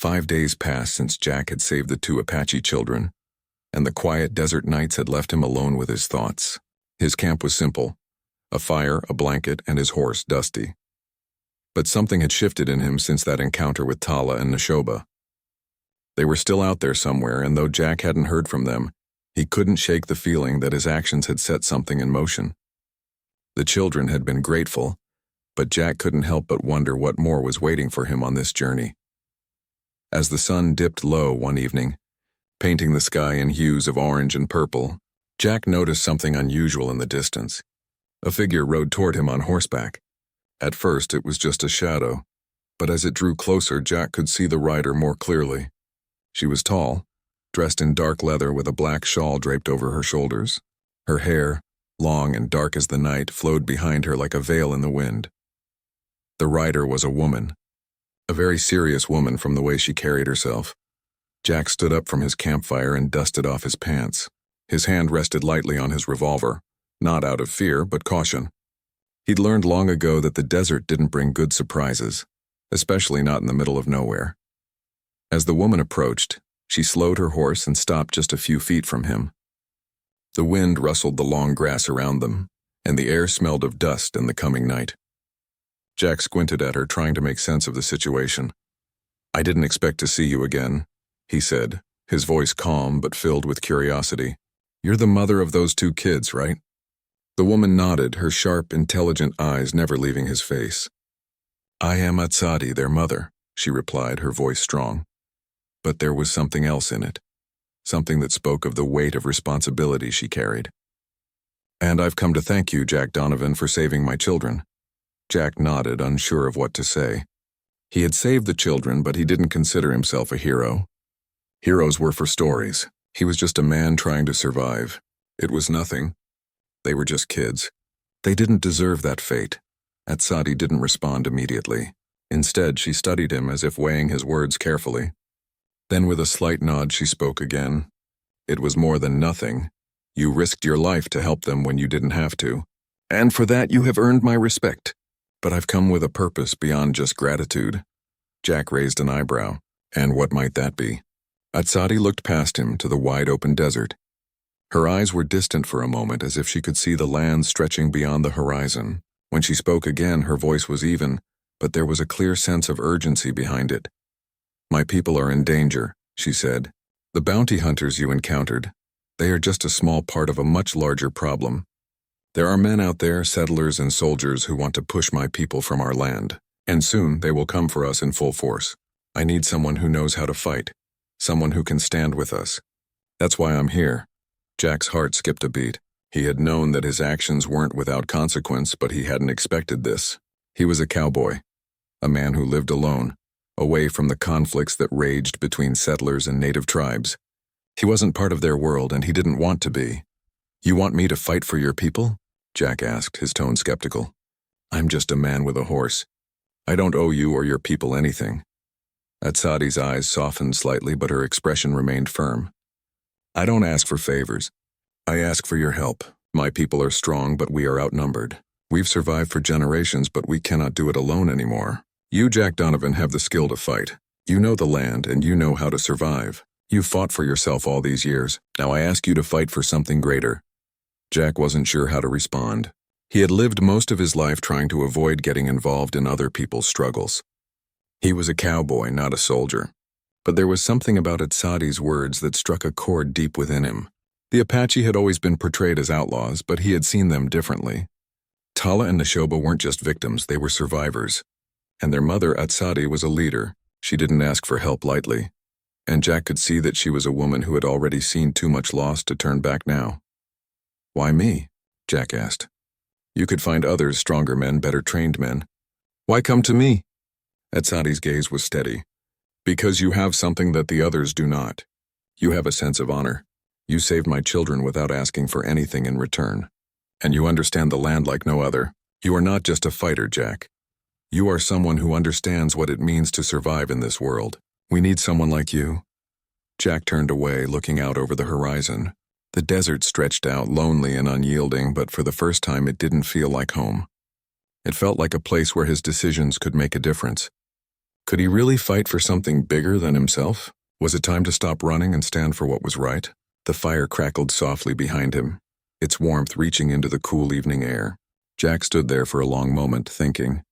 5 days passed since Jack had saved the 2 Apache children, and the quiet desert nights had left him alone with his thoughts. His camp was simple: a fire, a blanket, and his horse, Dusty. But something had shifted in him since that encounter with Tala and Neshoba. They were still out there somewhere, and though Jack hadn't heard from them, he couldn't shake the feeling that his actions had set something in motion. The children had been grateful, but Jack couldn't help but wonder what more was waiting for him on this journey. As the sun dipped low one evening, painting the sky in hues of orange and purple, Jack noticed something unusual in the distance. A figure rode toward him on horseback. At first it was just a shadow, but as it drew closer, Jack could see the rider more clearly. She was tall, dressed in dark leather with a black shawl draped over her shoulders. Her hair, long and dark as the night, flowed behind her like a veil in the wind. The rider was a woman, a very serious woman from the way she carried herself. Jack stood up from his campfire and dusted off his pants. His hand rested lightly on his revolver, not out of fear, but caution. He'd learned long ago that the desert didn't bring good surprises, especially not in the middle of nowhere. As the woman approached, she slowed her horse and stopped just a few feet from him. The wind rustled the long grass around them, and the air smelled of dust and the coming night. Jack squinted at her, trying to make sense of the situation. "I didn't expect to see you again," he said, his voice calm but filled with curiosity. "You're the mother of those 2 kids, right?" The woman nodded, her sharp, intelligent eyes never leaving his face. "I am Atsadi, their mother," she replied, her voice strong. But there was something else in it, something that spoke of the weight of responsibility she carried. "And I've come to thank you, Jack Donovan, for saving my children." Jack nodded, unsure of what to say. He had saved the children, but he didn't consider himself a hero. Heroes were for stories. He was just a man trying to survive. It was nothing. They were just kids. They didn't deserve that fate. Atsadi didn't respond immediately. Instead, she studied him as if weighing his words carefully. Then with a slight nod, she spoke again. "It was more than nothing. You risked your life to help them when you didn't have to. And for that you have earned my respect. But I've come with a purpose beyond just gratitude." Jack raised an eyebrow. "And what might that be?" Atsadi looked past him to the wide-open desert. Her eyes were distant for a moment, as if she could see the land stretching beyond the horizon. When she spoke again, her voice was even, but there was a clear sense of urgency behind it. "My people are in danger," she said. "The bounty hunters you encountered, they are just a small part of a much larger problem. There are men out there, settlers and soldiers, who want to push my people from our land, and soon they will come for us in full force. I need someone who knows how to fight, someone who can stand with us. That's why I'm here." Jack's heart skipped a beat. He had known that his actions weren't without consequence, but he hadn't expected this. He was a cowboy, a man who lived alone, away from the conflicts that raged between settlers and native tribes. He wasn't part of their world, and he didn't want to be. "You want me to fight for your people?" Jack asked, his tone skeptical. "I'm just a man with a horse. I don't owe you or your people anything." Atsadi's eyes softened slightly, but her expression remained firm. "I don't ask for favors. I ask for your help. My people are strong, but we are outnumbered. We've survived for generations, but we cannot do it alone anymore. You, Jack Donovan, have the skill to fight. You know the land, and you know how to survive. You've fought for yourself all these years. Now I ask you to fight for something greater." Jack wasn't sure how to respond. He had lived most of his life trying to avoid getting involved in other people's struggles. He was a cowboy, not a soldier. But there was something about Atsadi's words that struck a chord deep within him. The Apache had always been portrayed as outlaws, but he had seen them differently. Tala and Neshoba weren't just victims, they were survivors. And their mother, Atsadi, was a leader. She didn't ask for help lightly. And Jack could see that she was a woman who had already seen too much loss to turn back now. "Why me?" Jack asked. "You could find others, stronger men, better trained men. Why come to me?" Atsadi's gaze was steady. "Because you have something that the others do not. You have a sense of honor. You saved my children without asking for anything in return. And you understand the land like no other. You are not just a fighter, Jack. You are someone who understands what it means to survive in this world. We need someone like you." Jack turned away, looking out over the horizon. The desert stretched out, lonely and unyielding, but for the first time it didn't feel like home. It felt like a place where his decisions could make a difference. Could he really fight for something bigger than himself? Was it time to stop running and stand for what was right? The fire crackled softly behind him, its warmth reaching into the cool evening air. Jack stood there for a long moment, thinking.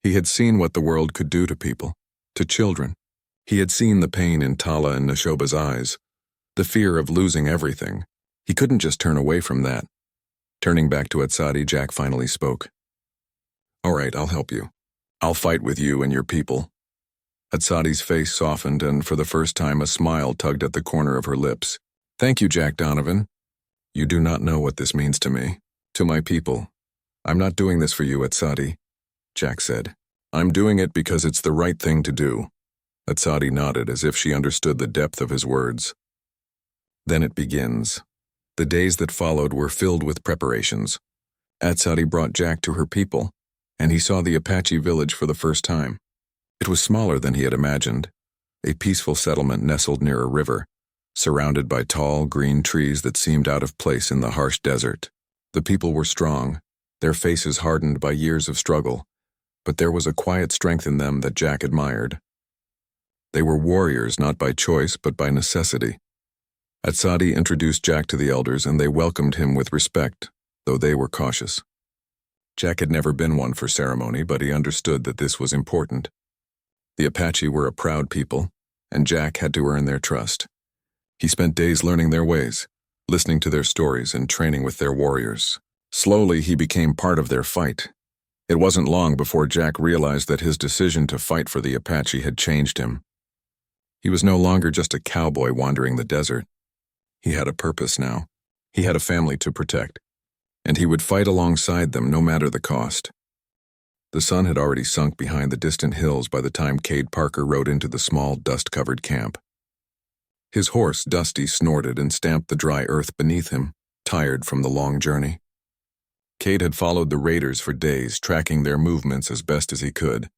He had seen what the world could do to people, to children. He had seen the pain in Tala and Neshoba's eyes, the fear of losing everything. He couldn't just turn away from that. Turning back to Atsadi, Jack finally spoke. "All right, I'll help you. I'll fight with you and your people." Atsadi's face softened, and for the first time a smile tugged at the corner of her lips. "Thank you, Jack Donovan. You do not know what this means to me, to my people. I'm not doing this for you, Atsadi," Jack said. "I'm doing it because it's the right thing to do." Atsadi nodded as if she understood the depth of his words. Then it begins. The days that followed were filled with preparations. Atsadi brought Jack to her people, and he saw the Apache village for the first time. It was smaller than he had imagined, a peaceful settlement nestled near a river, surrounded by tall, green trees that seemed out of place in the harsh desert. The people were strong, their faces hardened by years of struggle, but there was a quiet strength in them that Jack admired. They were warriors not by choice but by necessity. Atsadi introduced Jack to the elders, and they welcomed him with respect, though they were cautious. Jack had never been one for ceremony, but he understood that this was important. The Apache were a proud people, and Jack had to earn their trust. He spent days learning their ways, listening to their stories and training with their warriors. Slowly, he became part of their fight. It wasn't long before Jack realized that his decision to fight for the Apache had changed him. He was no longer just a cowboy wandering the desert. He had a purpose now. He had a family to protect, and he would fight alongside them no matter the cost. The sun had already sunk behind the distant hills by the time Cade Parker rode into the small, dust-covered camp. His horse, Dusty, snorted and stamped the dry earth beneath him, tired from the long journey. Cade had followed the raiders for days, tracking their movements as best as he could.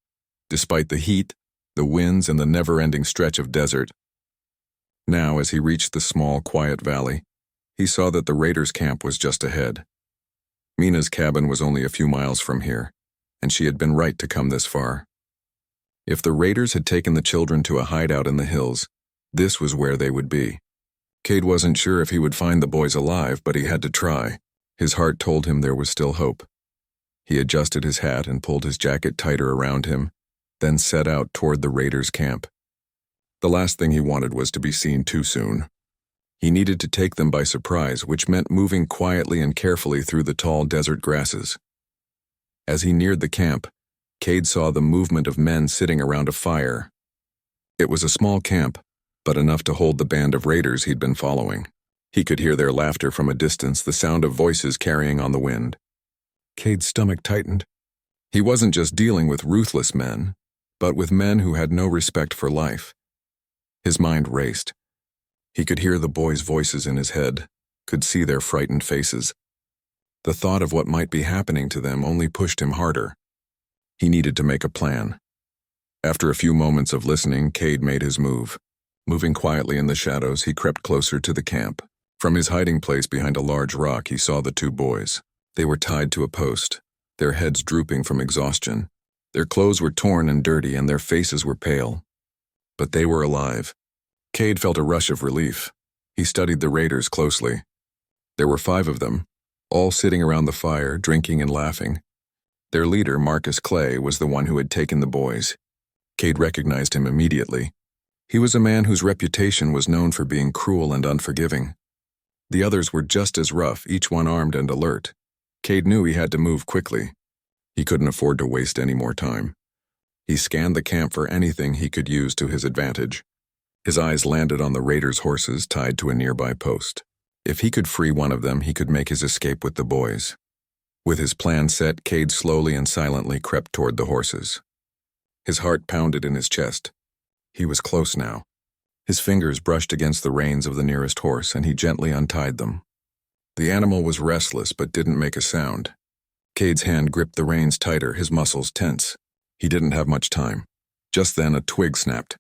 Despite the heat, the winds, and the never-ending stretch of desert. Now, as he reached the small, quiet valley, he saw that the raiders' camp was just ahead. Mina's cabin was only a few miles from here, and she had been right to come this far. If the raiders had taken the children to a hideout in the hills, this was where they would be. Cade wasn't sure if he would find the boys alive, but he had to try. His heart told him there was still hope. He adjusted his hat and pulled his jacket tighter around him, then set out toward the raiders' camp. The last thing he wanted was to be seen too soon. He needed to take them by surprise, which meant moving quietly and carefully through the tall desert grasses. As he neared the camp, Cade saw the movement of men sitting around a fire. It was a small camp, but enough to hold the band of raiders he'd been following. He could hear their laughter from a distance, the sound of voices carrying on the wind. Cade's stomach tightened. He wasn't just dealing with ruthless men, but with men who had no respect for life. His mind raced. He could hear the boys' voices in his head, could see their frightened faces. The thought of what might be happening to them only pushed him harder. He needed to make a plan. After a few moments of listening, Cade made his move. Moving quietly in the shadows, he crept closer to the camp. From his hiding place behind a large rock, he saw the two boys. They were tied to a post, their heads drooping from exhaustion. Their clothes were torn and dirty, and their faces were pale. But they were alive. Cade felt a rush of relief. He studied the raiders closely. There were 5 of them, all sitting around the fire, drinking and laughing. Their leader, Marcus Clay, was the one who had taken the boys. Cade recognized him immediately. He was a man whose reputation was known for being cruel and unforgiving. The others were just as rough, each one armed and alert. Cade knew he had to move quickly. He couldn't afford to waste any more time. He scanned the camp for anything he could use to his advantage. His eyes landed on the raiders' horses tied to a nearby post. If he could free one of them, he could make his escape with the boys. With his plan set, Cade slowly and silently crept toward the horses. His heart pounded in his chest. He was close now. His fingers brushed against the reins of the nearest horse, and he gently untied them. The animal was restless but didn't make a sound. Cade's hand gripped the reins tighter, his muscles tense. He didn't have much time. Just then, a twig snapped.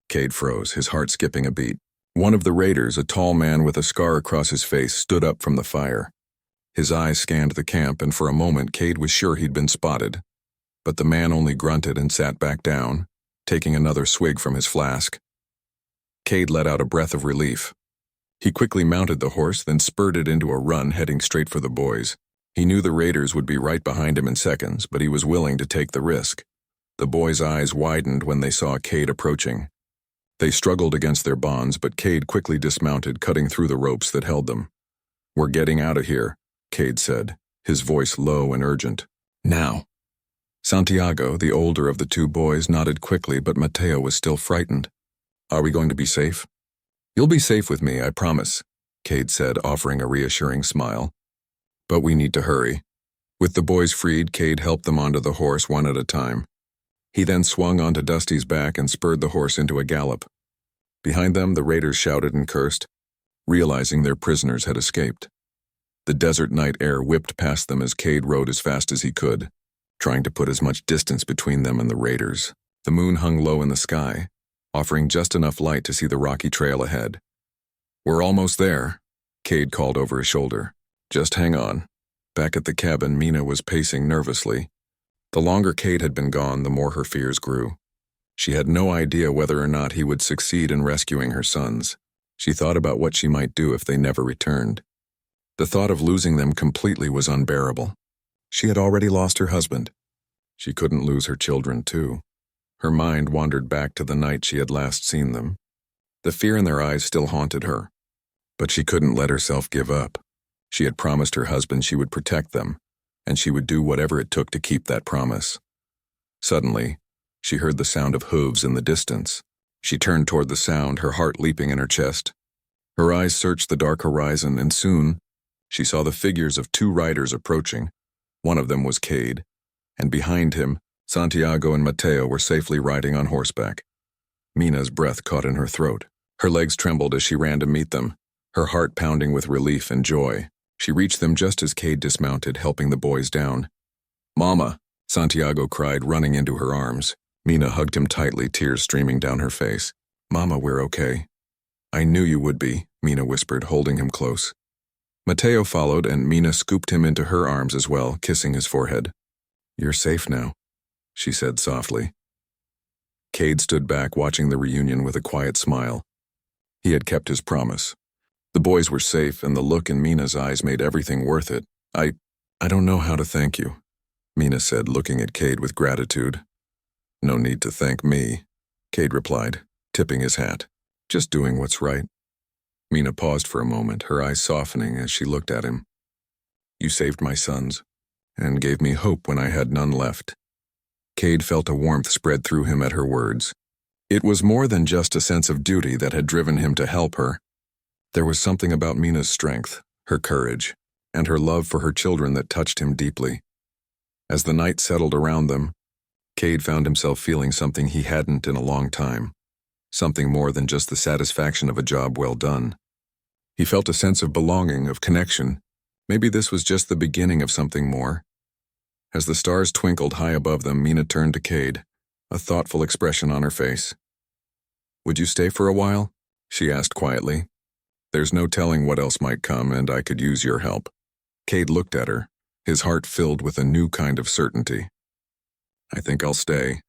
Cade froze, his heart skipping a beat. One of the raiders, a tall man with a scar across his face, stood up from the fire. His eyes scanned the camp, and for a moment Cade was sure he'd been spotted. But the man only grunted and sat back down, taking another swig from his flask. Cade let out a breath of relief. He quickly mounted the horse, then spurted into a run, heading straight for the boys. He knew the raiders would be right behind him in seconds, but he was willing to take the risk. The boys' eyes widened when they saw Cade approaching. They struggled against their bonds, but Cade quickly dismounted, cutting through the ropes that held them. "We're getting out of here," Cade said, his voice low and urgent. "Now." Santiago, the older of the two boys, nodded quickly, but Mateo was still frightened. "Are we going to be safe?" "You'll be safe with me, I promise," Cade said, offering a reassuring smile. "But we need to hurry." With the boys freed, Cade helped them onto the horse one at a time. He then swung onto Dusty's back and spurred the horse into a gallop. Behind them, the raiders shouted and cursed, realizing their prisoners had escaped. The desert night air whipped past them as Cade rode as fast as he could, trying to put as much distance between them and the raiders. The moon hung low in the sky, offering just enough light to see the rocky trail ahead. "We're almost there," Cade called over his shoulder. "Just hang on." Back at the cabin, Mina was pacing nervously. The longer Cade had been gone, the more her fears grew. She had no idea whether or not he would succeed in rescuing her sons. She thought about what she might do if they never returned. The thought of losing them completely was unbearable. She had already lost her husband. She couldn't lose her children, too. Her mind wandered back to the night she had last seen them. The fear in their eyes still haunted her. But she couldn't let herself give up. She had promised her husband she would protect them, and she would do whatever it took to keep that promise. Suddenly, she heard the sound of hooves in the distance. She turned toward the sound, her heart leaping in her chest. Her eyes searched the dark horizon, and soon, she saw the figures of two riders approaching. One of them was Cade, and behind him, Santiago and Mateo were safely riding on horseback. Mina's breath caught in her throat. Her legs trembled as she ran to meet them, her heart pounding with relief and joy. She reached them just as Cade dismounted, helping the boys down. "Mama," Santiago cried, running into her arms. Mina hugged him tightly, tears streaming down her face. "Mama, we're okay." "I knew you would be," Mina whispered, holding him close. Mateo followed, and Mina scooped him into her arms as well, kissing his forehead. "You're safe now," she said softly. Cade stood back, watching the reunion with a quiet smile. He had kept his promise. The boys were safe, and the look in Mina's eyes made everything worth it. I don't know how to thank you," Mina said, looking at Cade with gratitude. "No need to thank me," Cade replied, tipping his hat. "Just doing what's right." Mina paused for a moment, her eyes softening as she looked at him. "You saved my sons, and gave me hope when I had none left." Cade felt a warmth spread through him at her words. It was more than just a sense of duty that had driven him to help her. There was something about Mina's strength, her courage, and her love for her children that touched him deeply. As the night settled around them, Cade found himself feeling something he hadn't in a long time, something more than just the satisfaction of a job well done. He felt a sense of belonging, of connection. Maybe this was just the beginning of something more. As the stars twinkled high above them, Mina turned to Cade, a thoughtful expression on her face. "Would you stay for a while?" she asked quietly. "There's no telling what else might come, and I could use your help." Cade looked at her, his heart filled with a new kind of certainty. "I think I'll stay,"